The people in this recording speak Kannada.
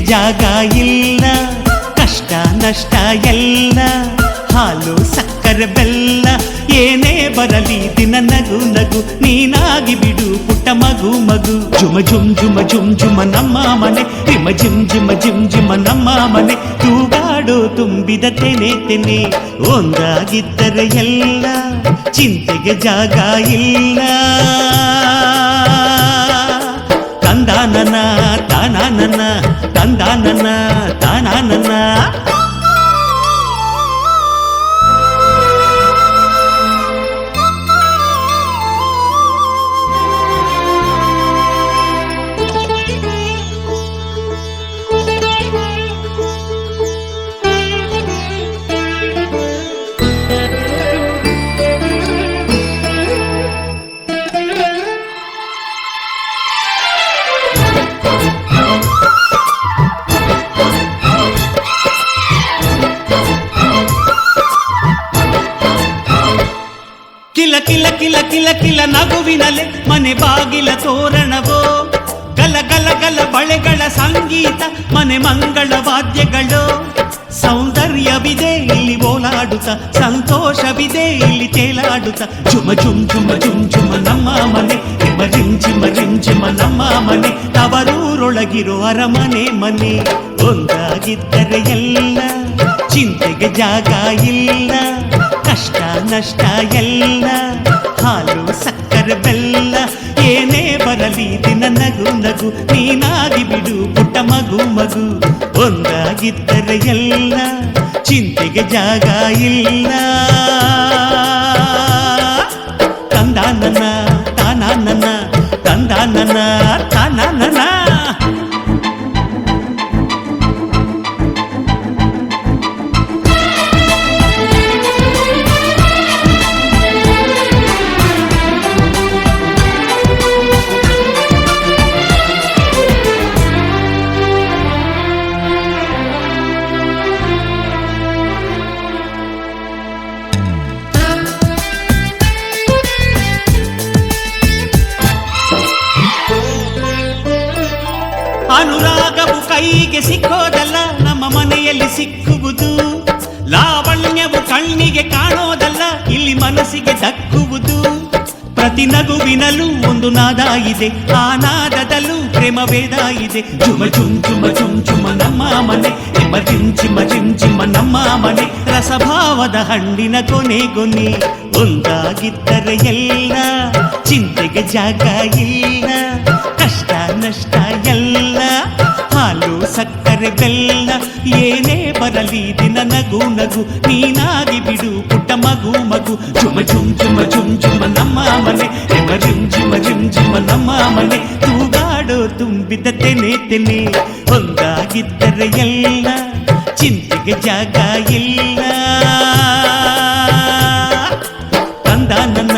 ಜಾಗ ಇಲ್ಲ, ಕಷ್ಟ ನಷ್ಟ ಎಲ್ಲ, ಹಾಲು ಸಕ್ಕರೆ ಬೆಲ್ಲ ಏನೇ ಬರಲಿ ದಿನ ನಗು ನಗು, ನೀನಾಗಿ ಬಿಡು ಪುಟ್ಟ ಮಗು ಮಗು. ಜುಮ ಜುಮ್ ಜುಮ ಜುಮ್ ಜುಮ ನಮ್ಮ ಮನೆ, ಹಿಮ ಜಿಮ್ ಜಿಮ ಜಿಮ್ ಜಿಮ ನಮ್ಮ ಮನೆ, ತೂಗಾಡು ತುಂಬಿದ ತೆನೆ ತೆನೆ. ಒಂದಾಗಿದ್ದರೆ ಎಲ್ಲ, ಚಿಂತೆಗೆ ಜಾಗ ಇಲ್ಲ. ತಂದಾನನ ತಾನಾನನ, ತಂದಾನನ ತಾನಾನನ. ಕಿಲ ಕಿಲ ಕಿಲ ಕಿಲ ಕಿಲ ನಗುವಿನಲೆ ಮನೆ ಬಾಗಿಲ ತೋರಣವೋ, ಗಲ ಗಲ ಗಲ ಬಳೆಗಳ ಸಂಗೀತ ಮನೆ ಮಂಗಳ ವಾದ್ಯಗಳು. ಸೌಂದರ್ಯವಿದೆ ಇಲ್ಲಿ ಓಲಾಡುತ್ತ, ಸಂತೋಷವಿದೆ ಇಲ್ಲಿ ತೇಲಾಡುತ್ತ. ಜುಮ ಜುಮ್ ಜುಮ ಜುಮ್ ಜುಮ ನಮ್ಮ ಮನೆ, ಹಿಮ ರಿಮ್ ಜಿಮ ರಿಮ್ ಜಿಮ ನಮ್ಮ ಮನೆ, ತವರೂರೊಳಗಿರೋ ಅರಮನೆ ಮನೆ. ಒಂದಾಗಿದ್ದರೆ ಎಲ್ಲ, ಚಿಂತೆಗೆ ಜಾಗ ಇಲ್ಲ, ಕಷ್ಟ ನಷ್ಟ ಎಲ್ಲ, ಹಾಲು ಸಕ್ಕರೆ ಬೆಲ್ಲ ಏನೇ ಬರಲಿ ದಿನ ನಗು ನಗು, ನೀನಾಗಿ ಬಿಡು ಪುಟ್ಟ ಮಗು ಮಗು. ಒಂದಾಗಿದ್ದರೆ ಎಲ್ಲ, ಚಿಂತೆಗೆ ಜಾಗ ಇಲ್ಲ. ತಂದಾನನ ತಾನಾನನ, ತಂದಾನನ ತಾನಾನನ. ಅನುರಾಗವು ಕೈಗೆ ಸಿಕ್ಕೋದಲ್ಲ, ನಮ್ಮ ಮನೆಯಲ್ಲಿ ಸಿಕ್ಕುವುದು. ಲಾವಣ್ಯವು ಕಣ್ಣಿಗೆ ಕಾಣೋದಲ್ಲ, ಇಲ್ಲಿ ಮನಸ್ಸಿಗೆ ದಕ್ಕುವುದು. ಪ್ರತಿ ನಗುವಿನಲ್ಲೂ ಒಂದು ನಾದ ಇದೆ, ಆ ನಾದದಲ್ಲೂ ಪ್ರೇಮ ವೇದ ಇದೆ. ಜುಮ ಜುಮ್ ಜುಮ ಜುಮ್ ಜುಮ ನಮ್ಮ ಮನೆ, ಹಿಮ ಜಿಮ್ ಜಿಮ ಜಿಮ್ ಜಿಮ ನಮ್ಮ ಮನೆ, ರಸಭಾವದ ಹಣ್ಣಿನ ಕೊನೆ ಕೊನೆ. ಒಂದಾಗಿದ್ದರೆ ಎಲ್ಲ, ಚಿಂತೆಗೆ ಜಾಗ ಇಲ್ಲ, ಕಷ್ಟ ನಷ್ಟ ಎಲ್ಲ, ಹಾಲು ಸಕ್ಕರೆ ಬೆಲ್ಲ ಏನೇ ಬರಲಿ ದಿನ ನಗು ನಗು, ನೀನಾಗಿ ಬಿಡು ಪುಟ್ಟ ಮಗು ಮಗು. ಜುಮ ಜುಮ್ ಜುಮ ಜುಮ್ ಜುಮ ನಮ್ಮ ಮನೆ, ಹಿಮ ರಿಮ್ ಜಿಮ ರಿಮ್ ಜಿಮ ನಮ್ಮ ಮನೆ, ತೂಗಾಡೋ ತುಂಬಿದ ತೆನೆ ತೆನೆ. ಒಂದಾಗಿದ್ದರೆ ಎಲ್ಲ, ಚಿಂತೆಗೆ ಜಾಗ ಇಲ್ಲ. ತಂದಾನನ